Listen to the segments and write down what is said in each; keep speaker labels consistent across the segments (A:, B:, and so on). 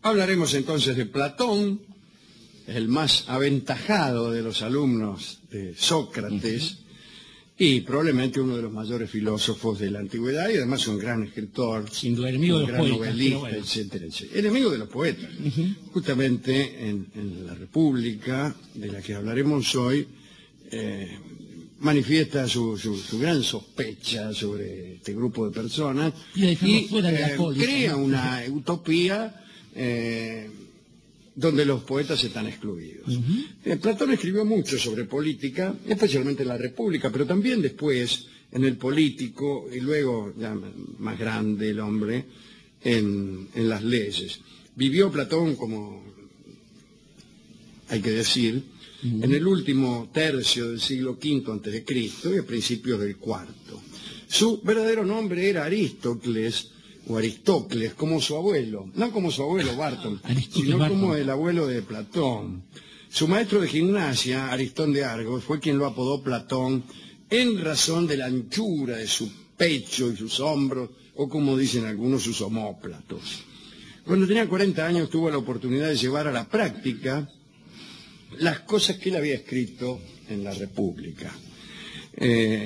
A: Hablaremos entonces de Platón, el más aventajado de los alumnos de Sócrates, y probablemente uno de los mayores filósofos de la antigüedad, y además un gran escritor,
B: sin duda, enemigo de los poetas,
A: novelista, bueno, etcétera, etcétera. Enemigo de los poetas. Justamente en la República, de la que hablaremos hoy, manifiesta su gran sospecha sobre este grupo de personas y crea una utopía donde los poetas están excluidos. Platón escribió mucho sobre política, especialmente en la República, pero también después en el político y luego, ya más grande el hombre, en las leyes. Vivió Platón, como hay que decir, en el último tercio del siglo V a.C. y a principios del IV. Su verdadero nombre era Aristócles, o Aristócles, como su abuelo, no como su abuelo Barton, sino como el abuelo de Platón. Su maestro de gimnasia, Aristón de Argos, fue quien lo apodó Platón en razón de la anchura de su pecho y sus hombros, o como dicen algunos, sus omóplatos. Cuando tenía 40 años tuvo la oportunidad de llevar a la práctica las cosas que él había escrito en la República.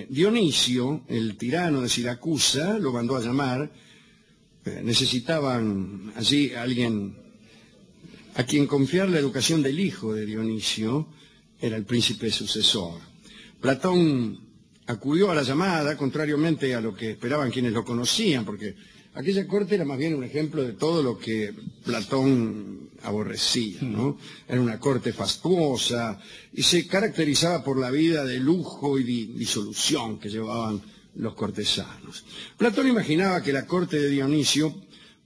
A: Dionisio, el tirano de Siracusa, lo mandó a llamar. Necesitaban allí a alguien a quien confiar la educación del hijo de Dionisio, era el príncipe sucesor. Platón acudió a la llamada, contrariamente a lo que esperaban quienes lo conocían, porque aquella corte era más bien un ejemplo de todo lo que Platón aborrecía, ¿no? Era una corte fastuosa y se caracterizaba por la vida de lujo y disolución que llevaban los cortesanos. Platón imaginaba que la corte de Dionisio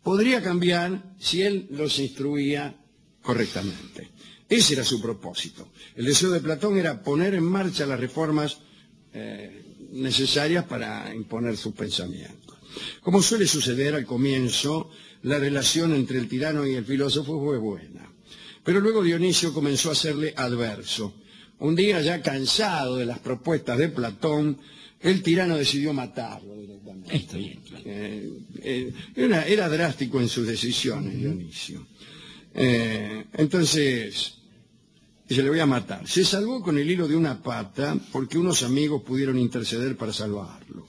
A: podría cambiar si él los instruía correctamente. Ese era su propósito. El deseo de Platón era poner en marcha las reformas necesarias para imponer sus pensamientos. Como suele suceder al comienzo, la relación entre el tirano y el filósofo fue buena. Pero luego Dionisio comenzó a serle adverso. Un día, ya cansado de las propuestas de Platón, el tirano decidió matarlo directamente.
B: Esto bien, claro.
A: Era drástico en sus decisiones, Dionisio. Entonces, se le voy a matar. Se salvó con el hilo de una pata porque unos amigos pudieron interceder para salvarlo.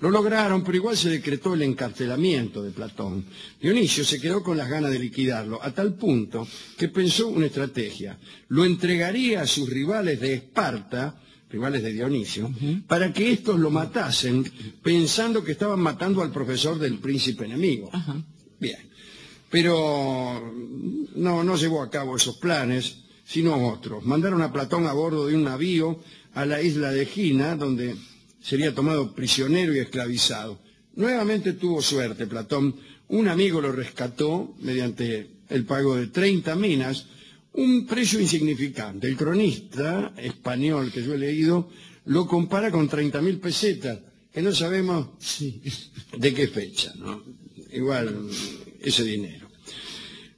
A: Lo lograron, pero igual se decretó el encarcelamiento de Platón. Dionisio se quedó con las ganas de liquidarlo, a tal punto que pensó una estrategia. Lo entregaría a sus rivales de Esparta, rivales de Dionisio, para que estos lo matasen, pensando que estaban matando al profesor del príncipe enemigo. Bien, pero no llevó a cabo esos planes, sino otros. Mandaron a Platón a bordo de un navío a la isla de Gina, donde sería tomado prisionero y esclavizado. Nuevamente tuvo suerte Platón. Un amigo lo rescató mediante el pago de 30 minas, un precio insignificante. El cronista español que yo he leído lo compara con 30.000 pesetas, que no sabemos de qué fecha, ¿no? Igual ese dinero.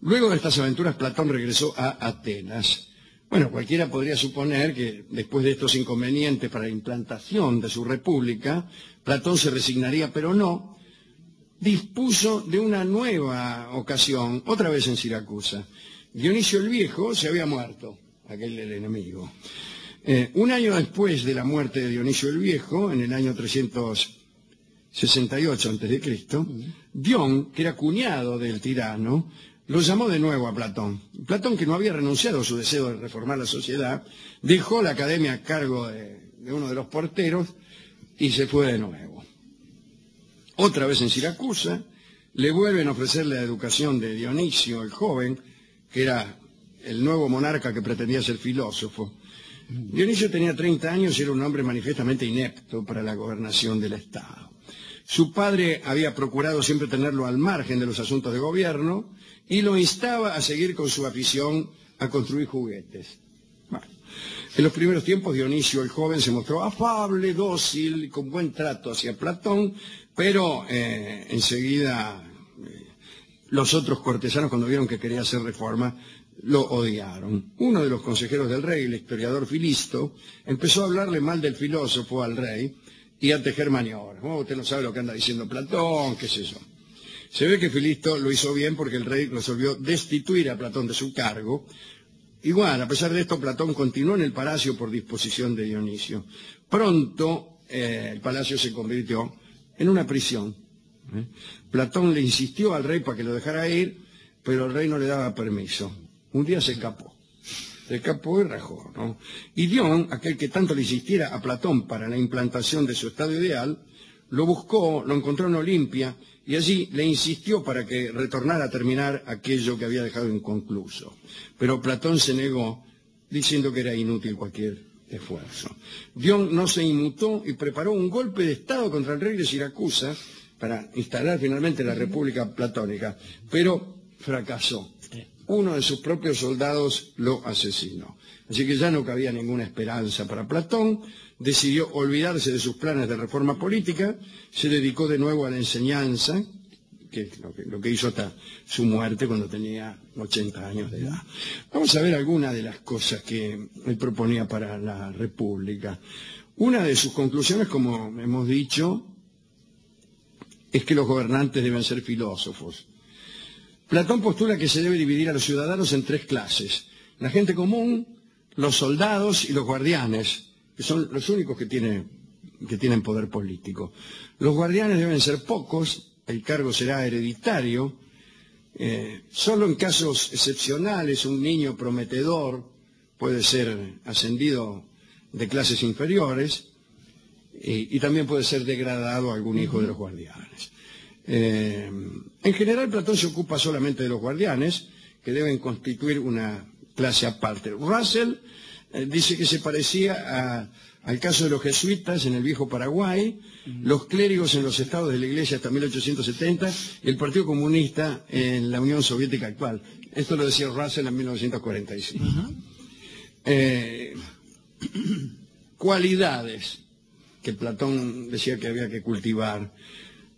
A: Luego de estas aventuras, Platón regresó a Atenas. Bueno, cualquiera podría suponer que después de estos inconvenientes para la implantación de su república, Platón se resignaría, pero no. Dispuso de una nueva ocasión, otra vez en Siracusa. Dionisio el Viejo se había muerto, aquel el enemigo. Un año después de la muerte de Dionisio el Viejo, en el año 368 a.C., Dion, que era cuñado del tirano, lo llamó de nuevo a Platón. Platón, que no había renunciado a su deseo de reformar la sociedad, dejó la academia a cargo de uno de los porteros y se fue de nuevo. Otra vez en Siracusa, le vuelven a ofrecer la educación de Dionisio el joven, que era el nuevo monarca que pretendía ser filósofo. Dionisio tenía 30 años y era un hombre manifiestamente inepto para la gobernación del Estado. Su padre había procurado siempre tenerlo al margen de los asuntos de gobierno y lo instaba a seguir con su afición a construir juguetes. Bueno, en los primeros tiempos Dionisio el joven se mostró afable, dócil y con buen trato hacia Platón, pero enseguida los otros cortesanos, cuando vieron que quería hacer reforma, lo odiaron. Uno de los consejeros del rey, el historiador Filisto, empezó a hablarle mal del filósofo al rey y a tejer maniobras. Usted no sabe lo que anda diciendo Platón, qué sé yo. Se ve que Filisto lo hizo bien porque el rey resolvió destituir a Platón de su cargo. Igual, a pesar de esto, Platón continuó en el palacio por disposición de Dionisio. Pronto, el palacio se convirtió en una prisión. Platón le insistió al rey para que lo dejara ir, pero el rey no le daba permiso. Un día se escapó y rajó, ¿no? Y Dion, aquel que tanto le insistiera a Platón para la implantación de su estado ideal, lo buscó, lo encontró en Olimpia, y allí le insistió para que retornara a terminar aquello que había dejado inconcluso. Pero Platón se negó, diciendo que era inútil cualquier esfuerzo. Dion no se inmutó y preparó un golpe de estado contra el rey de Siracusa para instalar finalmente la República Platónica, pero fracasó. Uno de sus propios soldados lo asesinó. Así que ya no cabía ninguna esperanza para Platón. Decidió olvidarse de sus planes de reforma política, se dedicó de nuevo a la enseñanza, que es lo que hizo hasta su muerte cuando tenía 80 años de edad. Vamos a ver algunas de las cosas que él proponía para la República. Una de sus conclusiones, como hemos dicho, es que los gobernantes deben ser filósofos. Platón postula que se debe dividir a los ciudadanos en tres clases: la gente común, los soldados y los guardianes, que son los únicos que tienen poder político. Los guardianes deben ser pocos, el cargo será hereditario, solo en casos excepcionales un niño prometedor puede ser ascendido de clases inferiores, y también puede ser degradado algún hijo de los guardianes. En general, Platón se ocupa solamente de los guardianes, que deben constituir una clase aparte. Russell dice que se parecía al caso de los jesuitas en el viejo Paraguay, los clérigos en los estados de la Iglesia hasta 1870 y el Partido Comunista en la Unión Soviética actual. Esto lo decía Russell en 1945. Cualidades que Platón decía que había que cultivar: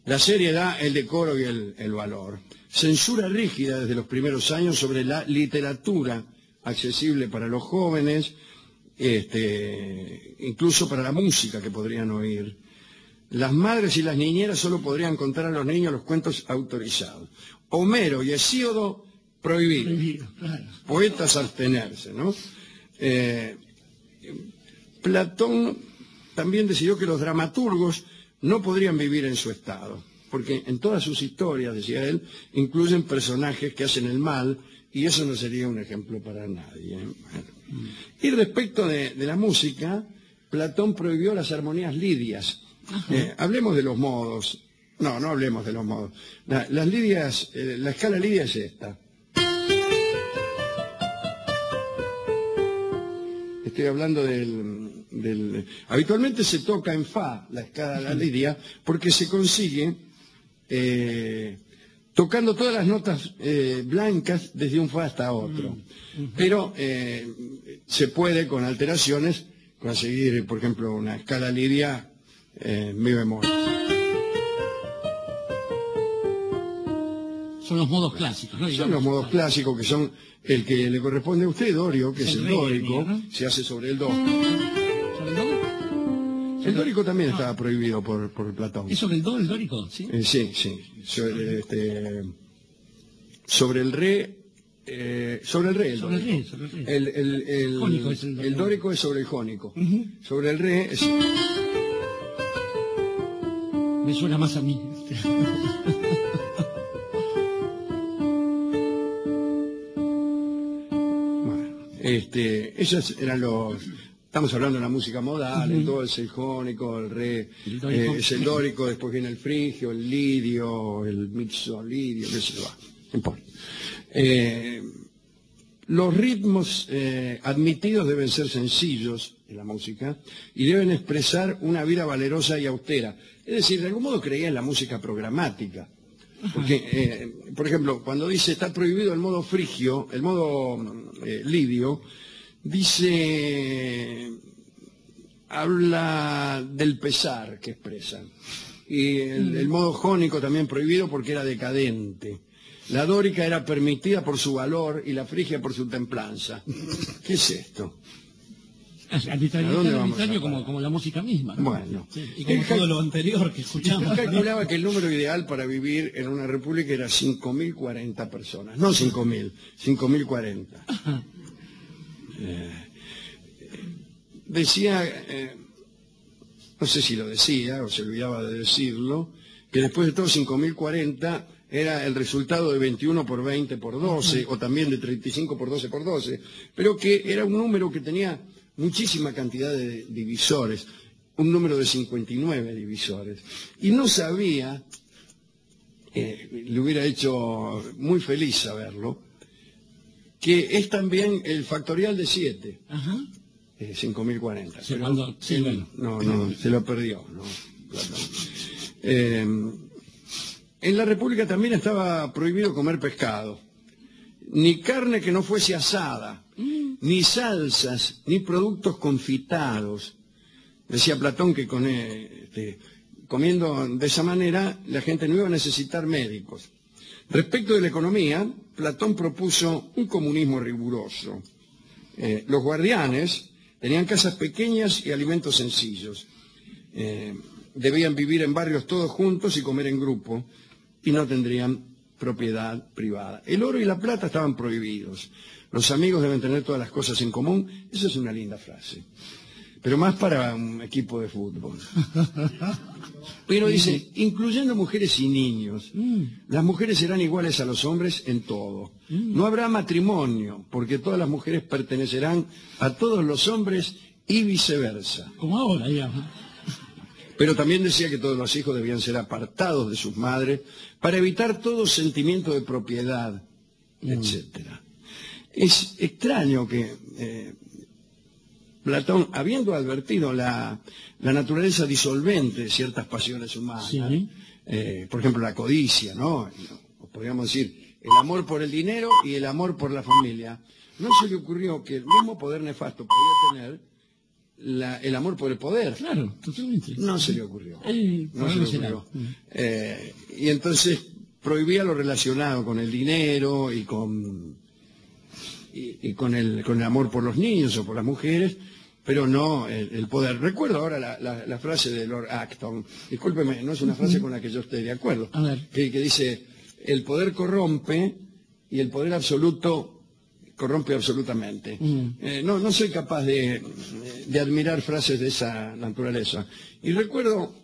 A: la seriedad, el decoro y el valor. Censura rígida desde los primeros años sobre la literatura accesible para los jóvenes, incluso para la música que podrían oír. Las madres y las niñeras solo podrían contar a los niños los cuentos autorizados. Homero y Hesíodo, prohibido. Claro. Poetas, abstenerse, ¿no? Platón también decidió que los dramaturgos no podrían vivir en su estado, porque en todas sus historias, decía él, incluyen personajes que hacen el mal, y eso no sería un ejemplo para nadie. Y respecto de la música, Platón prohibió las armonías lidias. Hablemos de los modos. No hablemos de los modos. Las lidias, la escala lidia es esta. Estoy hablando habitualmente se toca en fa la escala de la lidia porque se consigue tocando todas las notas blancas desde un fa hasta otro. Pero se puede con alteraciones conseguir, por ejemplo, una escala lidia mi bemol.
C: Son los modos clásicos, ¿no?
A: Son los modos clásicos, que son el que le corresponde a usted, Dorio, que es el dórico, ¿no? Se hace sobre el do.
C: ¿Sobre el do?
A: El dórico también estaba prohibido por Platón.
C: ¿Es sobre el do, el dórico? Sí,
A: sí. Sobre el re. Sobre el re. El jónico es el dórico es sobre el jónico. Sobre el re es...
C: Me suena más a mí.
A: Esos eran los... Estamos hablando de la música modal, el do es el jónico, el re es el dórico, después viene el frigio, el lidio, el mixolidio, qué sé yo, no importa. Los ritmos admitidos deben ser sencillos en la música y deben expresar una vida valerosa y austera. Es decir, de algún modo creía en la música programática. Porque, por ejemplo, cuando dice está prohibido el modo frigio, el modo lidio, habla del pesar que expresan. Y el modo jónico también prohibido porque era decadente. La dórica era permitida por su valor y la frigia por su templanza. ¿Qué es esto?
C: Arbitrario,
A: ¿A dónde
C: tan
A: vamos
C: arbitrario
A: a parar?
C: como la música misma, ¿no?
A: Bueno,
C: Sí.
B: Y como
A: él
B: todo lo anterior que escuchamos.
A: calculaba que el número ideal para vivir en una república era 5.040 personas. No 5.000, 5.040. Decía, no sé si lo decía o se olvidaba de decirlo, que después de todo 5.040 era el resultado de 21 por 20 por 12, o también de 35 por 12 por 12, pero que era un número que tenía muchísima cantidad de divisores, un número de 59 divisores. Y no sabía, le hubiera hecho muy feliz saberlo, que es también el factorial de 7.
C: Ajá.
A: 5.040.
C: Sí,
A: Pero
C: cuando- sí,
A: él
C: bueno.
A: no, se lo perdió. ¿No? En la República también estaba prohibido comer pescado. Ni carne que no fuese asada, ni salsas, ni productos confitados. Decía Platón que comiendo de esa manera la gente no iba a necesitar médicos. Respecto de la economía, Platón propuso un comunismo riguroso. Los guardianes tenían casas pequeñas y alimentos sencillos. Debían vivir en barrios todos juntos y comer en grupo, y no tendrían propiedad privada. El oro y la plata estaban prohibidos. Los amigos deben tener todas las cosas en común. Esa es una linda frase, pero más para un equipo de fútbol. Pero dice, incluyendo mujeres y niños, las mujeres serán iguales a los hombres en todo. No habrá matrimonio, porque todas las mujeres pertenecerán a todos los hombres y viceversa.
C: Como ahora, digamos.
A: Pero también decía que todos los hijos debían ser apartados de sus madres para evitar todo sentimiento de propiedad, etcétera. Es extraño que Platón, habiendo advertido la naturaleza disolvente de ciertas pasiones humanas,
C: Sí.
A: Por ejemplo la codicia, ¿no? O podríamos decir el amor por el dinero y el amor por la familia, no se le ocurrió que el mismo poder nefasto podía tener el amor por el poder.
C: Claro, totalmente.
A: No se le ocurrió. No se le ocurrió. Y entonces prohibía lo relacionado con el dinero y con el amor por los niños o por las mujeres, pero no el poder. Recuerdo ahora la frase de Lord Acton, discúlpeme, no es una frase con la que yo esté de acuerdo,
C: A ver.
A: que dice, el poder corrompe y el poder absoluto corrompe absolutamente. No soy capaz de admirar frases de esa naturaleza. Y recuerdo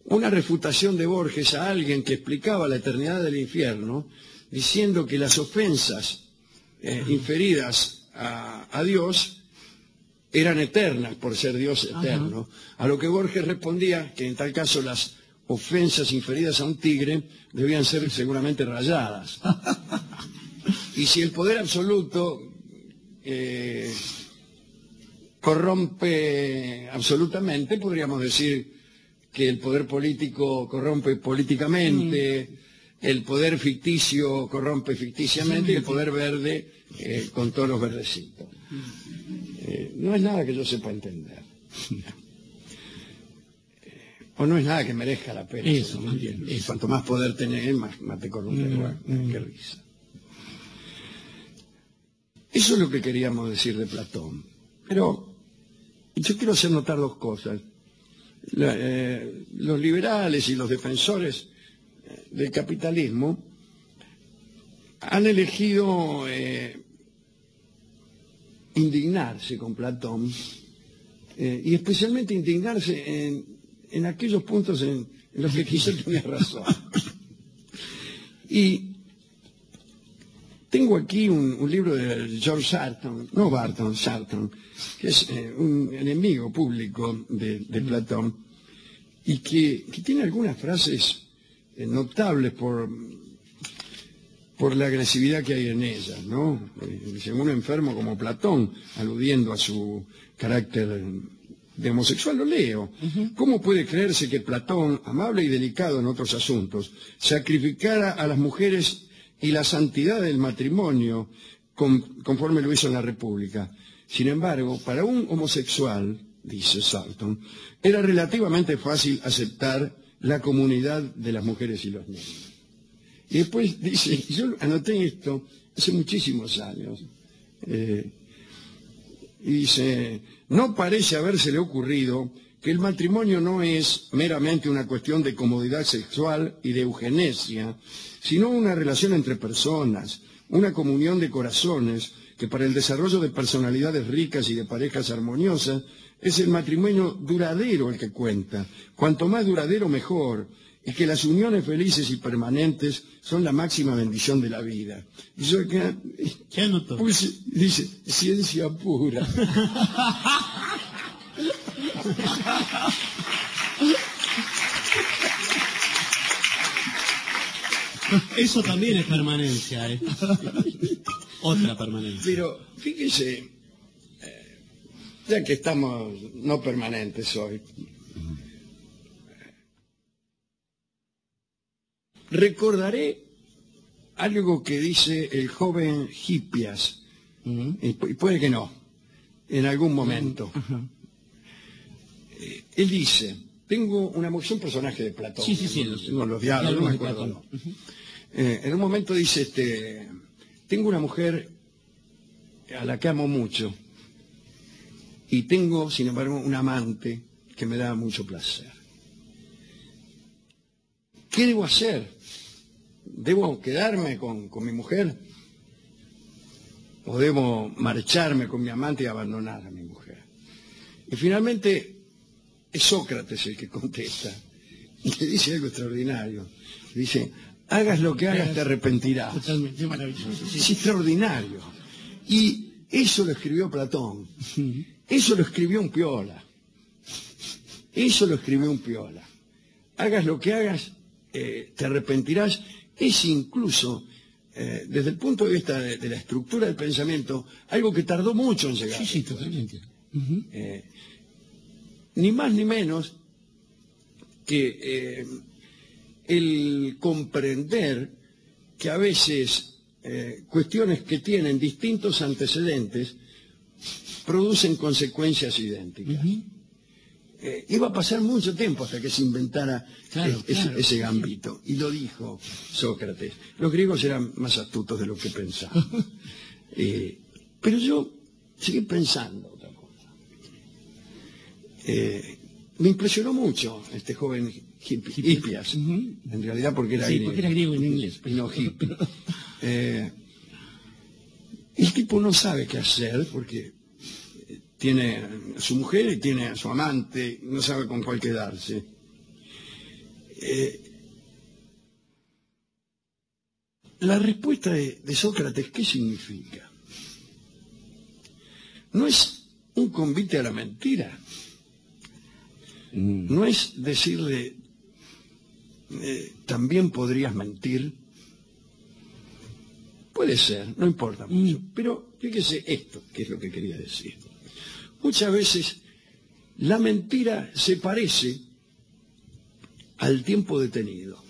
A: una refutación de Borges a alguien que explicaba la eternidad del infierno, diciendo que las ofensas inferidas a Dios eran eternas por ser Dios eterno. A lo que Borges respondía que en tal caso las ofensas inferidas a un tigre debían ser seguramente rayadas. Y si el poder absoluto corrompe absolutamente, podríamos decir que el poder político corrompe políticamente, el poder ficticio corrompe ficticiamente y el poder verde con todos los verdecitos. No es nada que yo sepa entender. O no es nada que merezca la pena.
C: Eso,
A: ¿no?
C: eso.
A: Cuanto más poder tenés, más te corrompe. Bueno, qué risa. Eso es lo que queríamos decir de Platón. Pero yo quiero hacer notar dos cosas. Los liberales y los defensores del capitalismo han elegido indignarse con Platón y especialmente indignarse en aquellos puntos en los que quizá tenía razón. Y tengo aquí un libro de George Sarton, no Barton, Sarton, que es un enemigo público de Platón y que tiene algunas frases notables por la agresividad que hay en ellas, ¿no? Dice, un enfermo como Platón, aludiendo a su carácter de homosexual, lo leo. ¿Cómo puede creerse que Platón, amable y delicado en otros asuntos, sacrificara a las mujeres y la santidad del matrimonio conforme lo hizo en la República? Sin embargo, para un homosexual, dice Sarton, era relativamente fácil aceptar la comunidad de las mujeres y los niños. Y después dice, yo anoté esto hace muchísimos años, Y dice, no parece habérsele ocurrido que el matrimonio no es meramente una cuestión de comodidad sexual y de eugenesia, sino una relación entre personas, una comunión de corazones, que para el desarrollo de personalidades ricas y de parejas armoniosas, es el matrimonio duradero el que cuenta. Cuanto más duradero, mejor. Y que las uniones felices y permanentes son la máxima bendición de la vida. Y yo acá
B: ¿Qué anotó?
A: dice, ciencia pura.
B: Eso también es permanencia, ¿eh? Otra permanencia.
A: Pero fíjese, ya que estamos no permanentes hoy, recordaré algo que dice el joven Hippias, y puede que no, en algún momento. Él dice, tengo una mujer, es un personaje de Platón, los diálogos, no me acuerdo, no. En un momento dice, tengo una mujer a la que amo mucho, y tengo, sin embargo, un amante que me da mucho placer. ¿Qué debo hacer? ¿Debo quedarme con mi mujer? ¿O debo marcharme con mi amante y abandonar a mi mujer? Y finalmente es Sócrates el que contesta. Y le dice algo extraordinario. Dice, hagas lo que hagas, te arrepentirás.
C: Totalmente maravilloso.
A: Es extraordinario. Y eso lo escribió Platón. Eso lo escribió un piola. Eso lo escribió un piola. Hagas lo que hagas, te arrepentirás. Es incluso, desde el punto de vista de la estructura del pensamiento, algo que tardó mucho en llegar.
C: Sí, totalmente.
A: Ni más ni menos que el comprender que a veces cuestiones que tienen distintos antecedentes producen consecuencias idénticas. Iba a pasar mucho tiempo hasta que se inventara ese gambito. Y lo dijo Sócrates. Los griegos eran más astutos de lo que pensaban. Pero yo seguí pensando otra cosa. Me impresionó mucho este joven Hippias. En realidad porque era
C: griego en inglés.
A: Y no hippie. El tipo no sabe qué hacer porque tiene a su mujer y tiene a su amante, no sabe con cuál quedarse. La respuesta de Sócrates, ¿qué significa? No es un convite a la mentira. No es decirle, también podrías mentir. Puede ser, no importa mucho. Pero fíjese esto, que es lo que quería decir. Muchas veces la mentira se parece al tiempo detenido.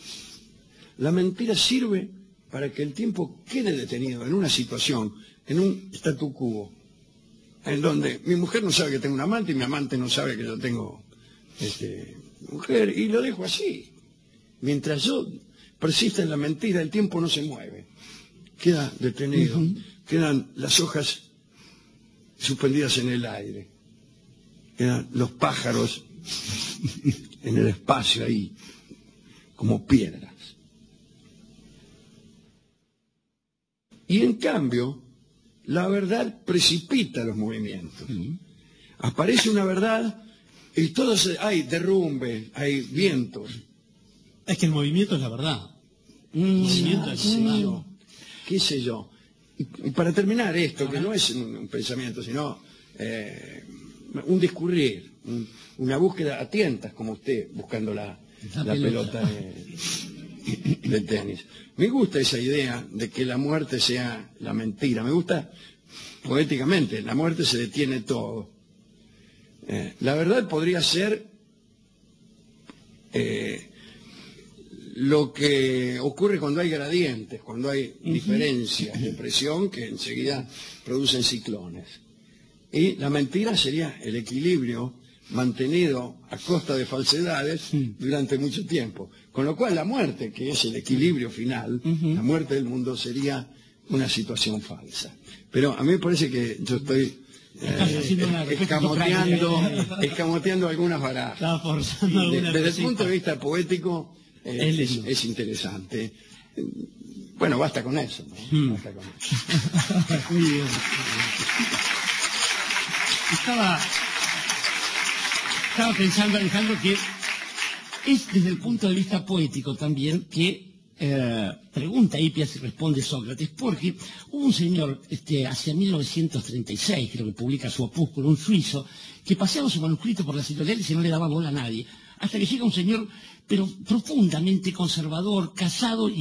A: La mentira sirve para que el tiempo quede detenido en una situación, en un statu quo, en donde mi mujer no sabe que tengo un amante y mi amante no sabe que yo tengo mujer, y lo dejo así. Mientras yo persista en la mentira, el tiempo no se mueve, queda detenido, quedan las hojas suspendidas en el aire, quedan los pájaros en el espacio ahí, como piedras. Y en cambio, la verdad precipita los movimientos. Aparece una verdad y hay derrumbe, hay vientos.
B: Es que el movimiento es la verdad. El movimiento es claro.
A: ¿Qué sé yo? Y para terminar esto, que no es un pensamiento, sino un discurrir, una búsqueda a tientas, como usted, buscando la pelota de tenis. Me gusta esa idea de que la muerte sea la mentira. Me gusta poéticamente, la muerte se detiene todo. La verdad podría ser lo que ocurre cuando hay gradientes, cuando hay diferencias de presión que enseguida producen ciclones. Y la mentira sería el equilibrio mantenido a costa de falsedades durante mucho tiempo. Con lo cual la muerte, que es el equilibrio final, la muerte del mundo sería una situación falsa. Pero a mí me parece que yo estoy
B: Estás haciendo una respuesta
A: escamoteando algunas barajas.
B: Estaba forzando alguna
A: Desde el
B: cosita.
A: punto de vista poético, es interesante. Bueno, basta con eso, ¿no? Basta con eso.
B: Muy bien. Estaba pensando, Alejandro, que es desde el punto de vista poético también que pregunta Hipias y responde Sócrates, porque hubo un señor hacia 1936, creo que publica su opúsculo, un suizo, que paseaba su manuscrito por las editoriales y no le daba bola a nadie, hasta que llega un señor, pero profundamente conservador, casado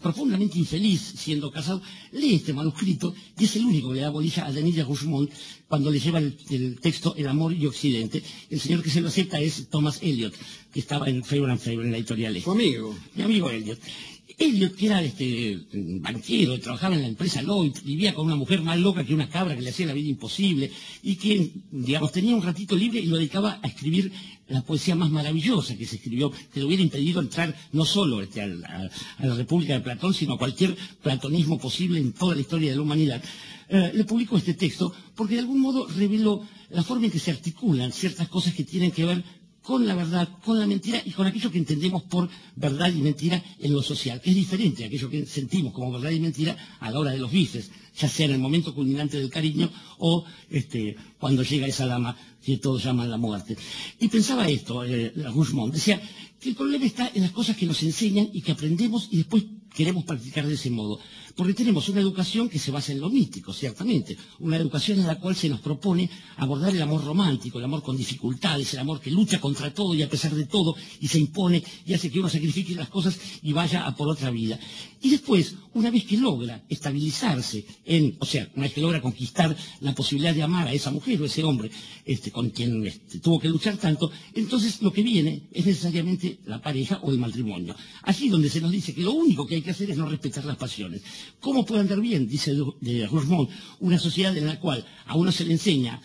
B: profundamente infeliz siendo casado, lee este manuscrito y es el único que le da bolilla a Denis de Rougemont cuando le lleva el texto El amor y Occidente. El señor que se lo acepta es Thomas Eliot, que estaba en Faber and Faber, en la editorial.
A: Su amigo.
B: Mi amigo Eliot. Eliot, que era banquero, trabajaba en la empresa Lloyd, vivía con una mujer más loca que una cabra que le hacía la vida imposible y que, digamos, tenía un ratito libre y lo dedicaba a escribir la poesía más maravillosa que se escribió, que le hubiera impedido entrar no solo a la República de Platón, sino a cualquier platonismo posible en toda la historia de la humanidad. Le publicó este texto porque de algún modo reveló la forma en que se articulan ciertas cosas que tienen que ver con la verdad, con la mentira y con aquello que entendemos por verdad y mentira en lo social, que es diferente a aquello que sentimos como verdad y mentira a la hora de los bifes, ya sea en el momento culminante del cariño o cuando llega esa dama que todos llaman la muerte. Y pensaba esto, Rougemont, decía que el problema está en las cosas que nos enseñan y que aprendemos y después queremos practicar de ese modo. Porque tenemos una educación que se basa en lo mítico, ciertamente. Una educación en la cual se nos propone abordar el amor romántico, el amor con dificultades, el amor que lucha contra todo y a pesar de todo y se impone y hace que uno sacrifique las cosas y vaya a por otra vida. Y después, una vez que logra estabilizarse, una vez que logra conquistar la posibilidad de amar a esa mujer o ese hombre con quien tuvo que luchar tanto, entonces lo que viene es necesariamente la pareja o el matrimonio. Allí donde se nos dice que lo único que hay que hacer es no respetar las pasiones. ¿Cómo puede andar bien, dice de Rougemont, una sociedad en la cual a uno se le enseña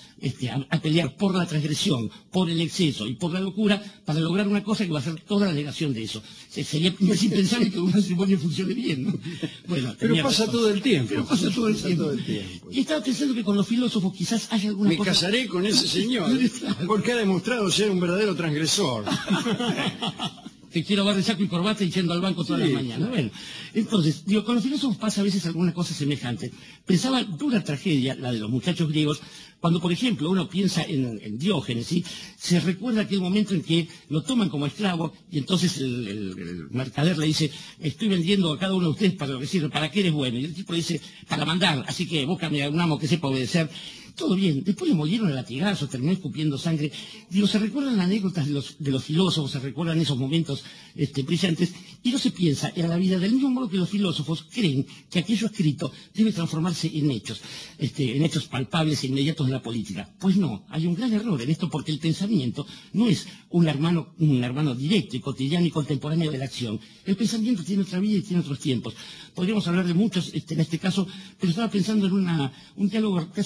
B: a pelear por la transgresión, por el exceso y por la locura para lograr una cosa que va a ser toda la negación de eso? Sería impensable que un matrimonio funcione bien, ¿no? Bueno,
A: pero pasa
B: razón.
A: todo el tiempo.
B: Pero pasa todo el tiempo. Y estaba pensando que con los filósofos quizás haya alguna
A: Me
B: cosa...
A: casaré con ese señor, porque ha demostrado ser un verdadero transgresor.
B: Te quiero ver de saco y corbata y yendo al banco todas las mañanas. Bueno, entonces, con los filósofos pasa a veces alguna cosa semejante. Pensaba dura tragedia, la de los muchachos griegos, cuando, por ejemplo, uno piensa en Diógenes, ¿sí? Se recuerda aquel momento en que lo toman como esclavo y entonces el mercader le dice, estoy vendiendo a cada uno de ustedes para lo que sirve, ¿para qué eres bueno? Y el tipo le dice, para mandar, así que búscame a un amo que sepa obedecer. Todo bien, después le molieron el latigazo, terminó escupiendo sangre. Digo, se recuerdan anécdotas de los filósofos, se recuerdan esos momentos brillantes, y no se piensa en la vida del mismo modo que los filósofos creen que aquello escrito debe transformarse en hechos palpables e inmediatos de la política. Pues no, hay un gran error en esto porque el pensamiento no es un hermano directo y cotidiano y contemporáneo de la acción. El pensamiento tiene otra vida y tiene otros tiempos. Podríamos hablar de muchos en este caso, pero estaba pensando en un diálogo que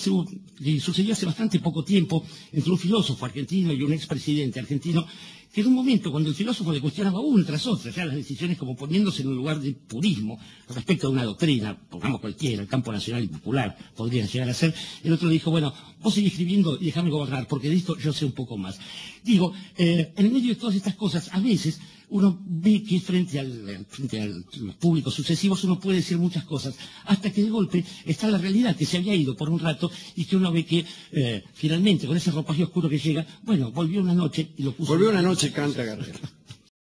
B: sucedió hace bastante poco tiempo entre un filósofo argentino y un expresidente argentino, que en un momento cuando el filósofo le cuestionaba una tras otra ya las decisiones, como poniéndose en un lugar de purismo respecto a una doctrina, pongamos cualquiera, el campo nacional y popular podría llegar a ser, el otro le dijo, bueno, vos seguís escribiendo y déjame gobernar, porque de esto yo sé un poco más. Digo, en medio de todas estas cosas, a veces uno ve que frente al público sucesivos uno puede decir muchas cosas, hasta que de golpe está la realidad que se había ido por un rato y que uno ve que finalmente con ese ropaje oscuro que llega, bueno, volvió una noche y lo puso...
A: Volvió una noche, canta Gardel.